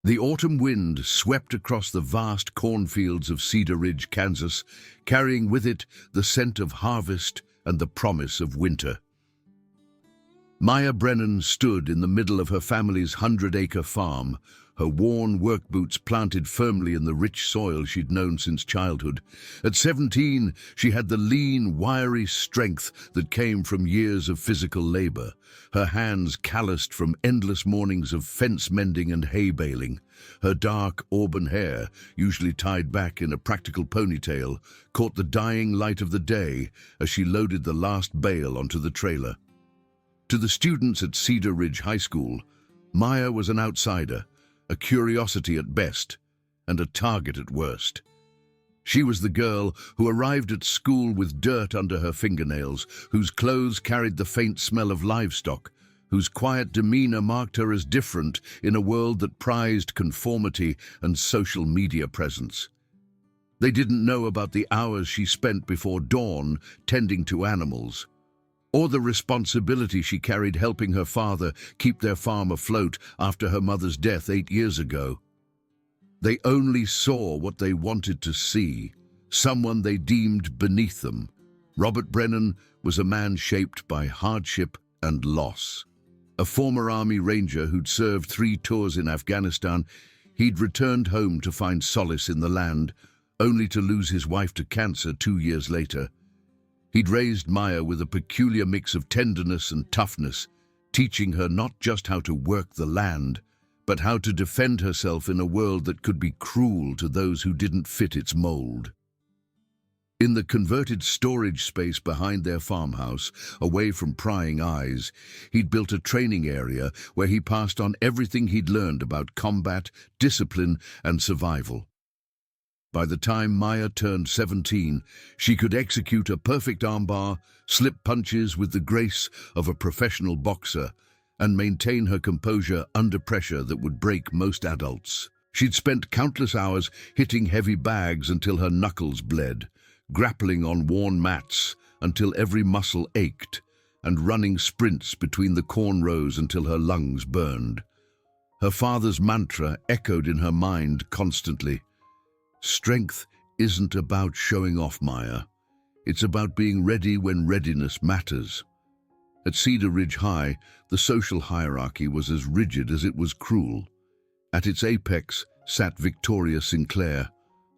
The autumn wind swept across the vast cornfields of Cedar Ridge, Kansas, carrying with it the scent of harvest and the promise of winter. Maya Brennan stood in the middle of her family's 100-acre farm, her worn work boots planted firmly in the rich soil she'd known since childhood. At 17, she had the lean, wiry strength that came from years of physical labor, her hands calloused from endless mornings of fence mending and hay baling. Her dark auburn hair, usually tied back in a practical ponytail, caught the dying light of the day as she loaded the last bale onto the trailer. To the students at Cedar Ridge High School, Maya was an outsider, a curiosity at best, and a target at worst. She was the girl who arrived at school with dirt under her fingernails, whose clothes carried the faint smell of livestock, whose quiet demeanor marked her as different in a world that prized conformity and social media presence. They didn't know about the hours she spent before dawn tending to animals, or the responsibility she carried helping her father keep their farm afloat after her mother's death 8 years ago. They only saw what they wanted to see, someone they deemed beneath them. Robert Brennan was a man shaped by hardship and loss. A former Army Ranger who'd served 3 tours in Afghanistan, he'd returned home to find solace in the land, only to lose his wife to cancer 2 years later. He'd raised Maya with a peculiar mix of tenderness and toughness, teaching her not just how to work the land, but how to defend herself in a world that could be cruel to those who didn't fit its mold. In the converted storage space behind their farmhouse, away from prying eyes, he'd built a training area where he passed on everything he'd learned about combat, discipline, and survival. By the time Maya turned 17, she could execute a perfect armbar, slip punches with the grace of a professional boxer, and maintain her composure under pressure that would break most adults. She'd spent countless hours hitting heavy bags until her knuckles bled, grappling on worn mats until every muscle ached, and running sprints between the corn rows until her lungs burned. Her father's mantra echoed in her mind constantly. Strength isn't about showing off, Maya. It's about being ready when readiness matters. At Cedar Ridge High, the social hierarchy was as rigid as it was cruel. At its apex sat Victoria Sinclair,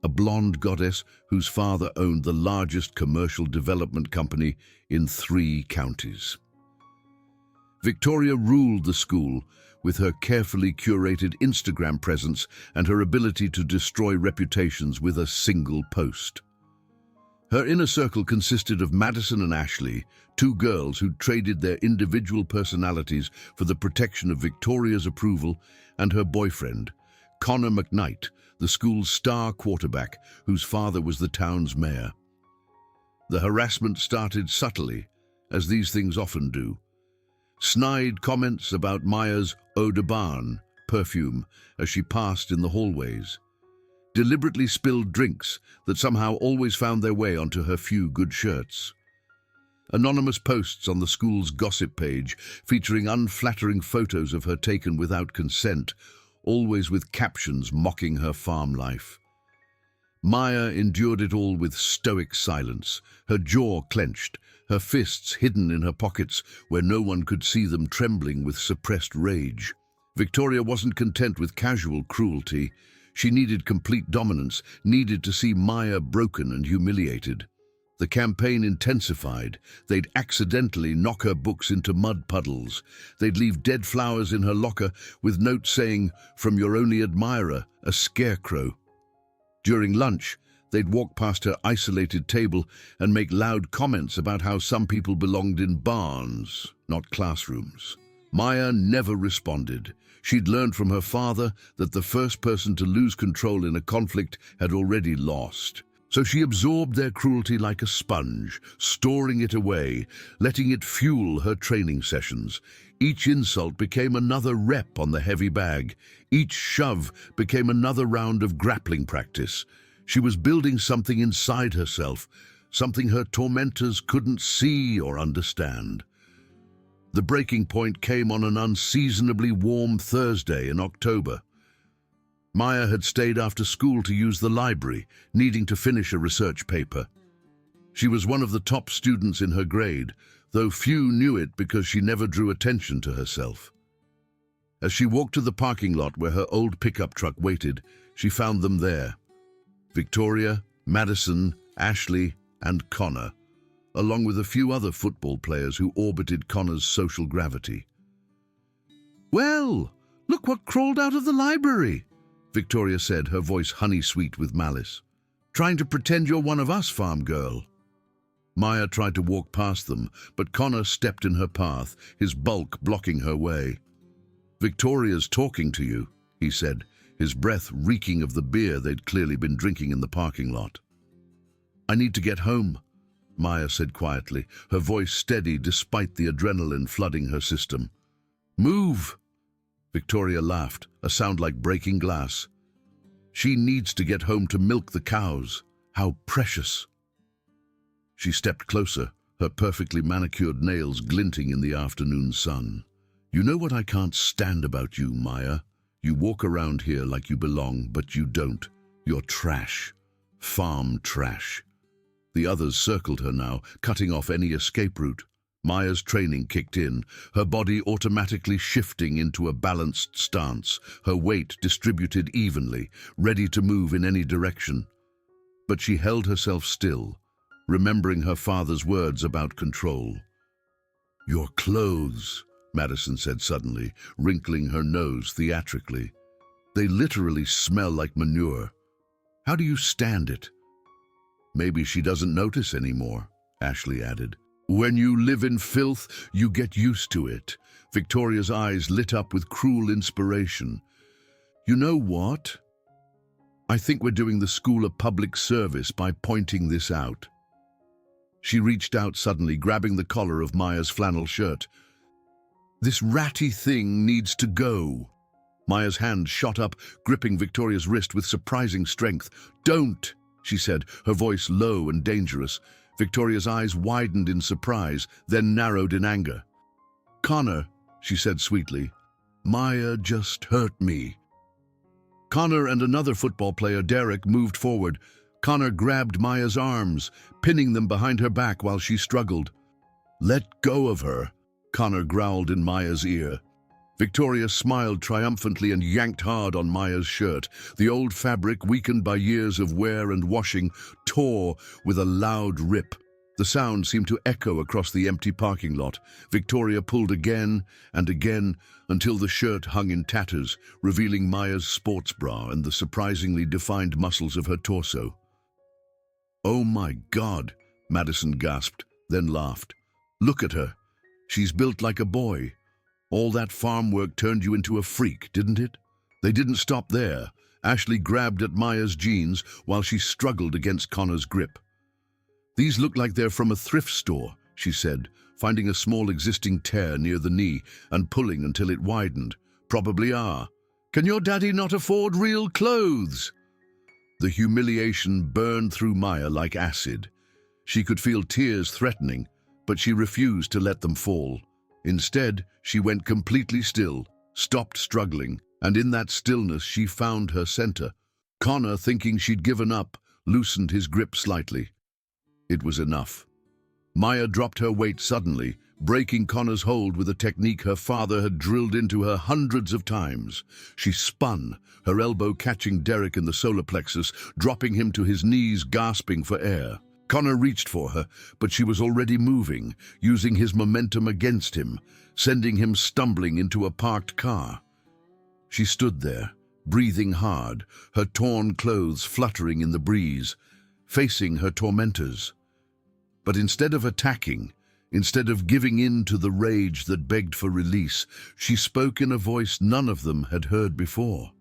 a blonde goddess whose father owned the largest commercial development company in 3 counties. Victoria ruled the school with her carefully curated Instagram presence and her ability to destroy reputations with a single post. Her inner circle consisted of Madison and Ashley, 2 girls who'd traded their individual personalities for the protection of Victoria's approval, and her boyfriend, Connor McKnight, the school's star quarterback, whose father was the town's mayor. The harassment started subtly, as these things often do. Snide comments about Maya's eau de Barn perfume as she passed in the hallways. Deliberately spilled drinks that somehow always found their way onto her few good shirts. Anonymous posts on the school's gossip page featuring unflattering photos of her taken without consent, always with captions mocking her farm life. Maya endured it all with stoic silence, her jaw clenched, her fists hidden in her pockets where no one could see them, trembling with suppressed rage. Victoria wasn't content with casual cruelty. She needed complete dominance, needed to see Maya broken and humiliated. The campaign intensified. They'd accidentally knock her books into mud puddles. They'd leave dead flowers in her locker with notes saying, "From your only admirer, a scarecrow." During lunch, they'd walk past her isolated table and make loud comments about how some people belonged in barns, not classrooms. Maya never responded. She'd learned from her father that the first person to lose control in a conflict had already lost. So she absorbed their cruelty like a sponge, storing it away, letting it fuel her training sessions. Each insult became another rep on the heavy bag. Each shove became another round of grappling practice. She was building something inside herself, something her tormentors couldn't see or understand. The breaking point came on an unseasonably warm Thursday in October. Maya had stayed after school to use the library, needing to finish a research paper. She was one of the top students in her grade, though few knew it because she never drew attention to herself. As she walked to the parking lot where her old pickup truck waited, she found them there. Victoria, Madison, Ashley, and Connor, along with a few other football players who orbited Connor's social gravity. "Well, look what crawled out of the library," Victoria said, her voice honey-sweet with malice. "Trying to pretend you're one of us, farm girl." Maya tried to walk past them, but Connor stepped in her path, his bulk blocking her way. "Victoria's talking to you," he said, his breath reeking of the beer they'd clearly been drinking in the parking lot. "I need to get home," Maya said quietly, her voice steady despite the adrenaline flooding her system. "Move!" Victoria laughed, a sound like breaking glass. "She needs to get home to milk the cows. How precious." She stepped closer, her perfectly manicured nails glinting in the afternoon sun. "You know what I can't stand about you, Maya? You walk around here like you belong, but you don't. You're trash. Farm trash." The others circled her now, cutting off any escape route. Maya's training kicked in, her body automatically shifting into a balanced stance, her weight distributed evenly, ready to move in any direction. But she held herself still, remembering her father's words about control. "Your clothes," Madison said suddenly, wrinkling her nose theatrically. "They literally smell like manure. How do you stand it?" "Maybe she doesn't notice anymore," Ashley added. "When you live in filth, you get used to it." Victoria's eyes lit up with cruel inspiration. "You know what? I think we're doing the school a public service by pointing this out." She reached out suddenly, grabbing the collar of Maya's flannel shirt. "This ratty thing needs to go." Maya's hand shot up, gripping Victoria's wrist with surprising strength. "Don't," she said, her voice low and dangerous. Victoria's eyes widened in surprise, then narrowed in anger. "Connor," she said sweetly, "Maya just hurt me." Connor and another football player, Derek, moved forward. Connor grabbed Maya's arms, pinning them behind her back while she struggled. "Let go of her," Connor growled in Maya's ear. Victoria smiled triumphantly and yanked hard on Maya's shirt. The old fabric, weakened by years of wear and washing, tore with a loud rip. The sound seemed to echo across the empty parking lot. Victoria pulled again and again until the shirt hung in tatters, revealing Maya's sports bra and the surprisingly defined muscles of her torso. "Oh my God," Madison gasped, then laughed. "Look at her. She's built like a boy. All that farm work turned you into a freak, didn't it?" They didn't stop there. Ashley grabbed at Maya's jeans while she struggled against Connor's grip. "These look like they're from a thrift store," she said, finding a small existing tear near the knee and pulling until it widened. "Probably are. Can your daddy not afford real clothes?" The humiliation burned through Maya like acid. She could feel tears threatening, but she refused to let them fall. Instead, she went completely still, stopped struggling, and in that stillness she found her center. Connor, thinking she'd given up, loosened his grip slightly. It was enough. Maya dropped her weight suddenly, breaking Connor's hold with a technique her father had drilled into her hundreds of times. She spun, her elbow catching Derek in the solar plexus, dropping him to his knees, gasping for air. Connor reached for her, but she was already moving, using his momentum against him, sending him stumbling into a parked car. She stood there, breathing hard, her torn clothes fluttering in the breeze, facing her tormentors. But instead of attacking, instead of giving in to the rage that begged for release, she spoke in a voice none of them had heard before.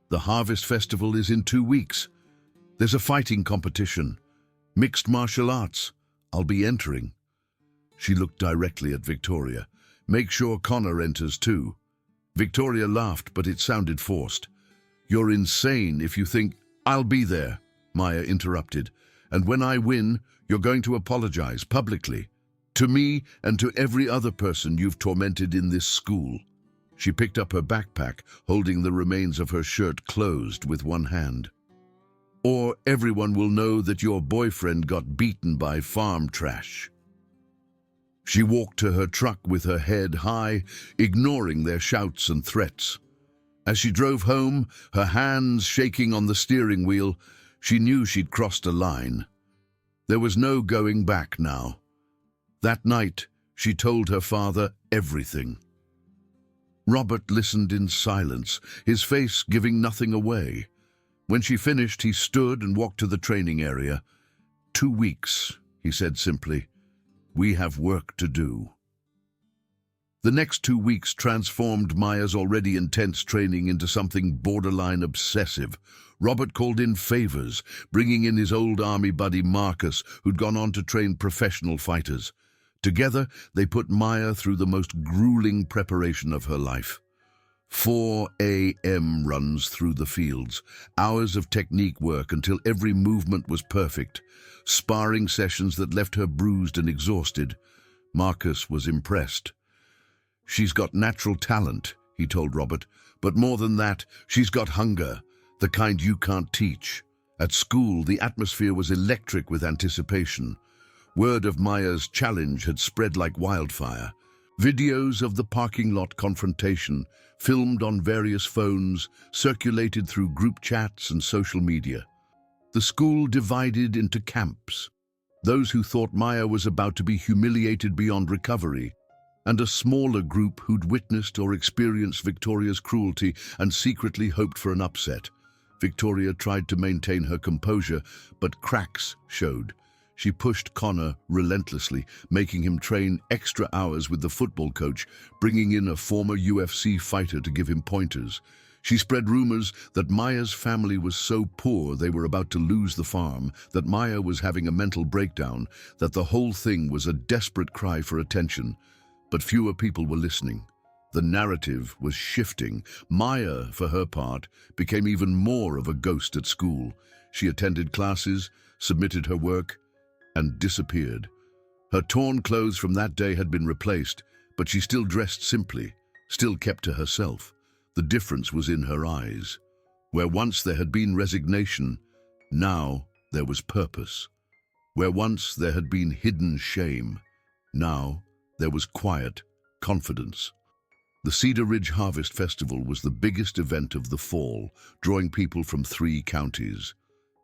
"The Harvest Festival is in 2 weeks. There's a fighting competition. Mixed martial arts. I'll be entering." She looked directly at Victoria. "Make sure Connor enters too." Victoria laughed, but it sounded forced. "You're insane if you think—" "I'll be there," Maya interrupted. "And when I win, you're going to apologize publicly. To me and to every other person you've tormented in this school." She picked up her backpack, holding the remains of her shirt closed with one hand. "Or everyone will know that your boyfriend got beaten by farm trash." She walked to her truck with her head high, ignoring their shouts and threats. As she drove home, her hands shaking on the steering wheel, she knew she'd crossed a line. There was no going back now. That night, she told her father everything. Robert listened in silence, his face giving nothing away. When she finished, he stood and walked to the training area. 2 weeks, he said simply. We have work to do. The next 2 weeks transformed Maya's already intense training into something borderline obsessive. Robert called in favors, bringing in his old army buddy Marcus, who'd gone on to train professional fighters. Together, they put Maya through the most grueling preparation of her life. 4 a.m. runs through the fields, hours of technique work until every movement was perfect, sparring sessions that left her bruised and exhausted. Marcus was impressed. "She's got natural talent," he told Robert, "but more than that, she's got hunger, the kind you can't teach." At school, the atmosphere was electric with anticipation. Word of Maya's challenge had spread like wildfire. Videos of the parking lot confrontation, filmed on various phones, circulated through group chats and social media. The school divided into camps. Those who thought Maya was about to be humiliated beyond recovery, and a smaller group who'd witnessed or experienced Victoria's cruelty and secretly hoped for an upset. Victoria tried to maintain her composure, but cracks showed. She pushed Connor relentlessly, making him train extra hours with the football coach, bringing in a former UFC fighter to give him pointers. She spread rumors that Maya's family was so poor they were about to lose the farm, that Maya was having a mental breakdown, that the whole thing was a desperate cry for attention. But fewer people were listening. The narrative was shifting. Maya, for her part, became even more of a ghost at school. She attended classes, submitted her work, and disappeared. Her torn clothes from that day had been replaced, but she still dressed simply, still kept to herself. The difference was in her eyes. Where once there had been resignation, now there was purpose. Where once there had been hidden shame, now there was quiet confidence. The Cedar Ridge Harvest Festival was the biggest event of the fall, drawing people from 3 counties.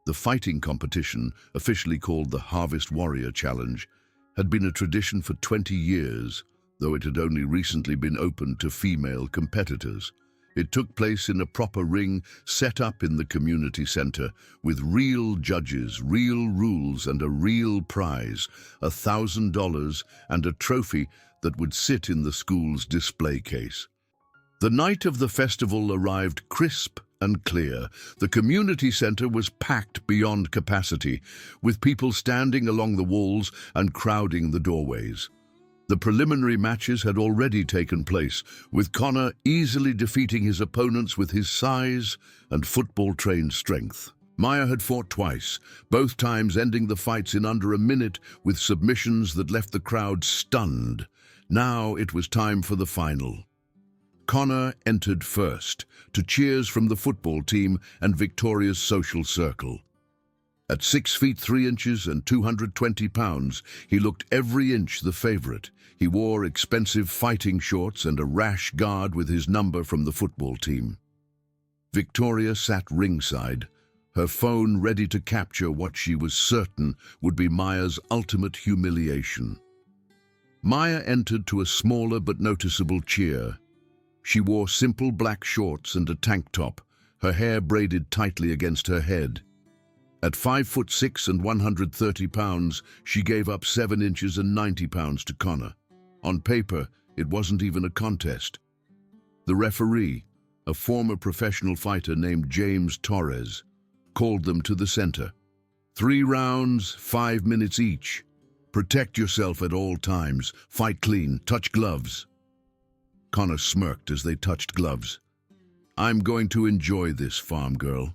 The fighting competition, officially called the Harvest Warrior Challenge, had been a tradition for 20 years, though it had only recently been opened to female competitors. It took place in a proper ring set up in the community center, with real judges, real rules, and a real prize, $1,000, and a trophy that would sit in the school's display case. The night of the festival arrived crisp and clear. The community center was packed beyond capacity, with people standing along the walls and crowding the doorways. The preliminary matches had already taken place, with Connor easily defeating his opponents with his size and football-trained strength. Maya had fought twice, both times ending the fights in under a minute with submissions that left the crowd stunned. Now it was time for the final. Connor entered first, to cheers from the football team and Victoria's social circle. At 6 feet 3 inches and 220 pounds, he looked every inch the favorite. He wore expensive fighting shorts and a rash guard with his number from the football team. Victoria sat ringside, her phone ready to capture what she was certain would be Maya's ultimate humiliation. Maya entered to a smaller but noticeable cheer. She wore simple black shorts and a tank top, her hair braided tightly against her head. At 5'6" and 130 pounds, she gave up 7 inches and 90 pounds to Connor. On paper, it wasn't even a contest. The referee, a former professional fighter named James Torres, called them to the center. 3 rounds, 5 minutes each. Protect yourself at all times. Fight clean. Touch gloves. Connor smirked as they touched gloves. I'm going to enjoy this, farm girl.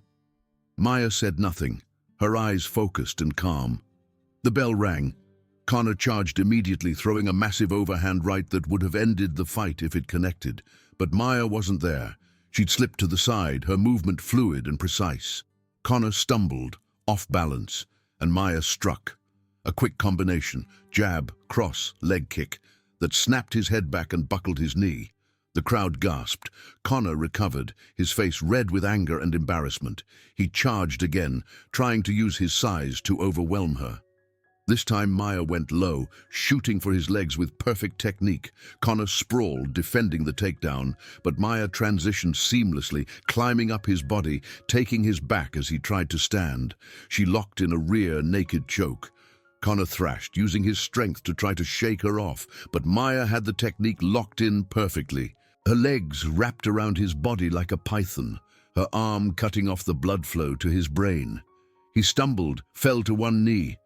Maya said nothing, her eyes focused and calm. The bell rang. Connor charged immediately, throwing a massive overhand right that would have ended the fight if it connected. But Maya wasn't there. She'd slipped to the side, her movement fluid and precise. Connor stumbled, off balance, and Maya struck. A quick combination, jab, cross, leg kick, that snapped his head back and buckled his knee. The crowd gasped. Connor recovered, his face red with anger and embarrassment. He charged again, trying to use his size to overwhelm her. This time Maya went low, shooting for his legs with perfect technique. Connor sprawled, defending the takedown, but Maya transitioned seamlessly, climbing up his body, taking his back as he tried to stand. She locked in a rear naked choke. Connor thrashed, using his strength to try to shake her off, but Maya had the technique locked in perfectly. Her legs wrapped around his body like a python, her arm cutting off the blood flow to his brain. He stumbled, fell to one knee.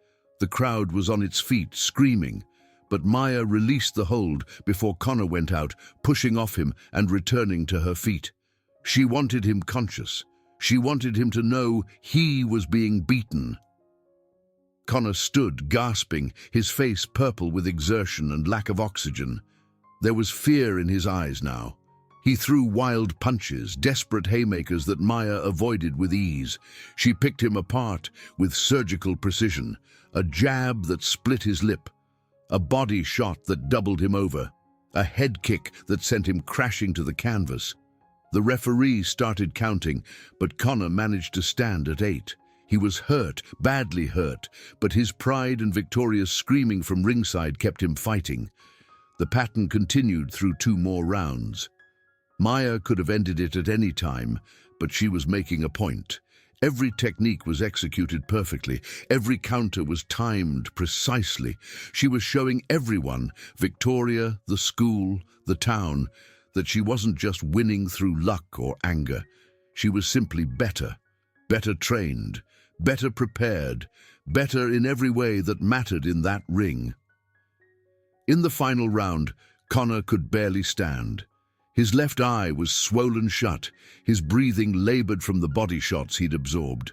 The crowd was on its feet, screaming, but Maya released the hold before Connor went out, pushing off him and returning to her feet. She wanted him conscious. She wanted him to know he was being beaten. Connor stood, gasping, his face purple with exertion and lack of oxygen. There was fear in his eyes now. He threw wild punches, desperate haymakers that Maya avoided with ease. She picked him apart with surgical precision, a jab that split his lip, a body shot that doubled him over, a head kick that sent him crashing to the canvas. The referee started counting, but Connor managed to stand at 8. He was hurt, badly hurt, but his pride and Victoria's screaming from ringside kept him fighting. The pattern continued through 2 more rounds. Maya could have ended it at any time, but she was making a point. Every technique was executed perfectly. Every counter was timed precisely. She was showing everyone, Victoria, the school, the town, that she wasn't just winning through luck or anger. She was simply better, better trained, better prepared, better in every way that mattered in that ring. In the final round, Connor could barely stand. His left eye was swollen shut, his breathing labored from the body shots he'd absorbed.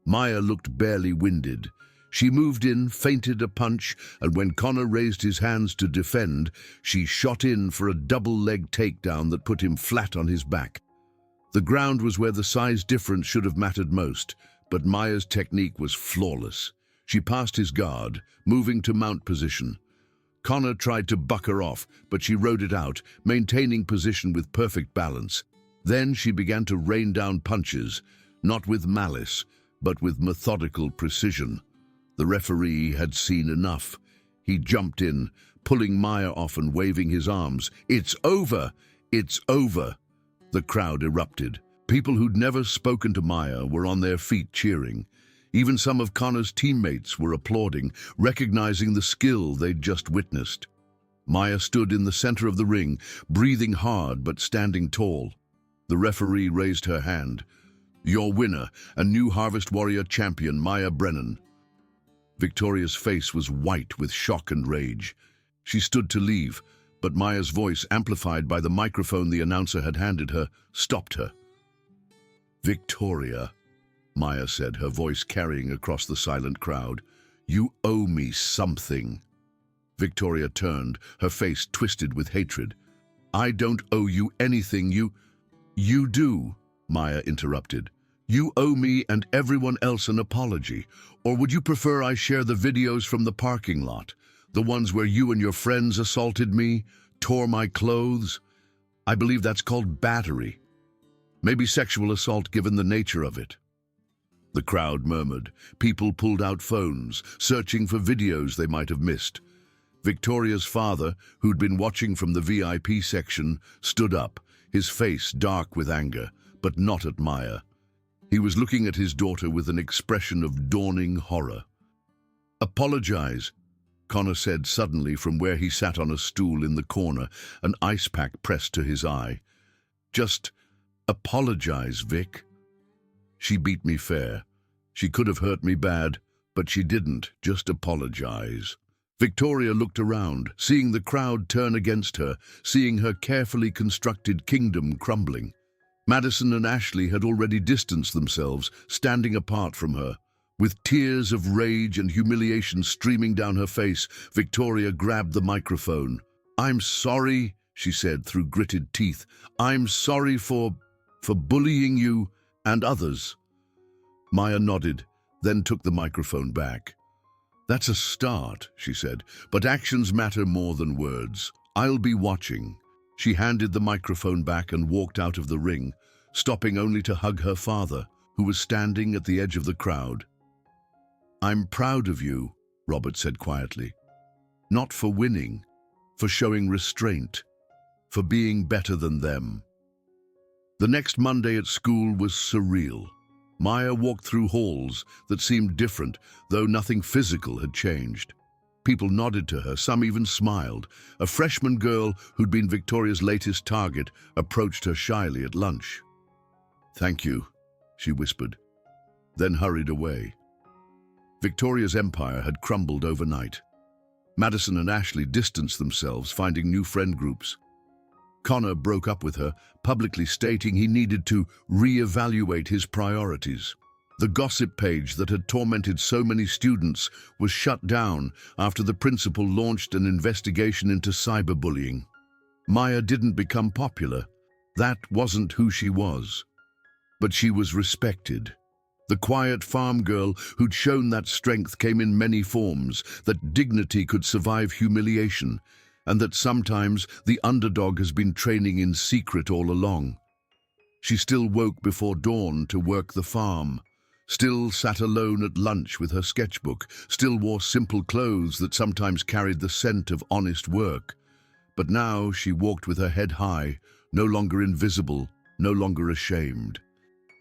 Maya looked barely winded. She moved in, feinted a punch, and when Connor raised his hands to defend, she shot in for a double-leg takedown that put him flat on his back. The ground was where the size difference should have mattered most, but Maya's technique was flawless. She passed his guard, moving to mount position. Connor tried to buck her off, but she rode it out, maintaining position with perfect balance. Then she began to rain down punches, not with malice, but with methodical precision. The referee had seen enough. He jumped in, pulling Maya off and waving his arms. "It's over! It's over!" The crowd erupted. People who'd never spoken to Maya were on their feet cheering. Even some of Connor's teammates were applauding, recognizing the skill they'd just witnessed. Maya stood in the center of the ring, breathing hard but standing tall. The referee raised her hand. "Your winner, a new Harvest Warrior champion, Maya Brennan." Victoria's face was white with shock and rage. She stood to leave, but Maya's voice, amplified by the microphone the announcer had handed her, stopped her. "Victoria," Maya said, her voice carrying across the silent crowd, "you owe me something." Victoria turned, her face twisted with hatred. "I don't owe you anything, You do," Maya interrupted. "You owe me and everyone else an apology. Or would you prefer I share the videos from the parking lot? The ones where you and your friends assaulted me, tore my clothes? I believe that's called battery. Maybe sexual assault given the nature of it." The crowd murmured. People pulled out phones, searching for videos they might have missed. Victoria's father, who'd been watching from the VIP section, stood up, his face dark with anger, but not at Maya. He was looking at his daughter with an expression of dawning horror. "Apologize," Connor said suddenly from where he sat on a stool in the corner, an ice pack pressed to his eye. "Just apologize, Vic." "She beat me fair. She could have hurt me bad, but she didn't. Just apologize." Victoria looked around, seeing the crowd turn against her, seeing her carefully constructed kingdom crumbling. Madison and Ashley had already distanced themselves, standing apart from her. With tears of rage and humiliation streaming down her face, Victoria grabbed the microphone. "I'm sorry," she said through gritted teeth. "I'm sorry for bullying you and others." Maya nodded, then took the microphone back. "That's a start," she said, "but actions matter more than words. I'll be watching." She handed the microphone back and walked out of the ring, stopping only to hug her father, who was standing at the edge of the crowd. "I'm proud of you," Robert said quietly. "Not for winning, for showing restraint, for being better than them." The next Monday at school was surreal. Maya walked through halls that seemed different, though nothing physical had changed. People nodded to her, some even smiled. A freshman girl who'd been Victoria's latest target approached her shyly at lunch. "Thank you," she whispered, then hurried away. Victoria's empire had crumbled overnight. Madison and Ashley distanced themselves, finding new friend groups. Connor broke up with her, publicly stating he needed to re-evaluate his priorities. The gossip page that had tormented so many students was shut down after the principal launched an investigation into cyberbullying. Maya didn't become popular. That wasn't who she was. But she was respected. The quiet farm girl who'd shown that strength came in many forms, that dignity could survive humiliation, and that sometimes the underdog has been training in secret all along. She still woke before dawn to work the farm, still sat alone at lunch with her sketchbook, still wore simple clothes that sometimes carried the scent of honest work. But now she walked with her head high, no longer invisible, no longer ashamed.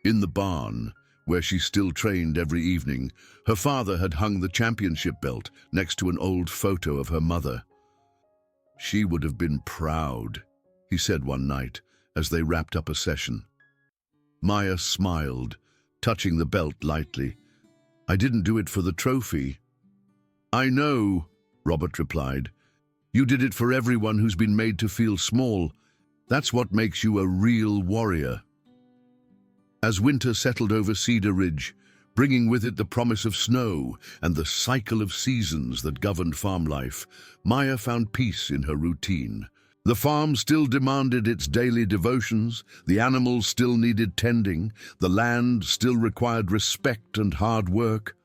In the barn, where she still trained every evening, her father had hung the championship belt next to an old photo of her mother. "She would have been proud," he said one night as they wrapped up a session. Maya smiled, touching the belt lightly. "I didn't do it for the trophy." "I know," Robert replied. "You did it for everyone who's been made to feel small. That's what makes you a real warrior." As winter settled over Cedar Ridge, bringing with it the promise of snow and the cycle of seasons that governed farm life, Maya found peace in her routine. The farm still demanded its daily devotions, the animals still needed tending, the land still required respect and hard work.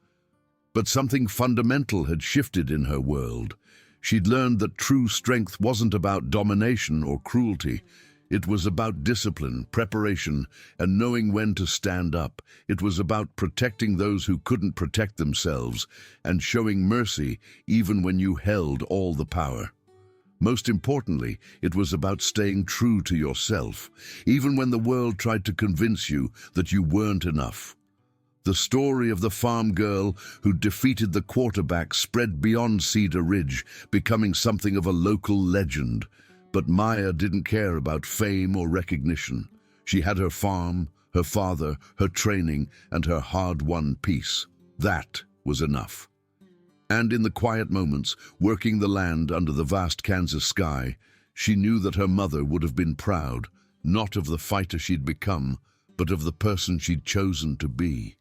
But something fundamental had shifted in her world. She'd learned that true strength wasn't about domination or cruelty. It was about discipline, preparation, and knowing when to stand up. It was about protecting those who couldn't protect themselves and showing mercy even when you held all the power. Most importantly, it was about staying true to yourself, even when the world tried to convince you that you weren't enough. The story of the farm girl who defeated the quarterback spread beyond Cedar Ridge, becoming something of a local legend. But Maya didn't care about fame or recognition. She had her farm, her father, her training, and her hard-won peace. That was enough. And in the quiet moments, working the land under the vast Kansas sky, she knew that her mother would have been proud, not of the fighter she'd become, but of the person she'd chosen to be.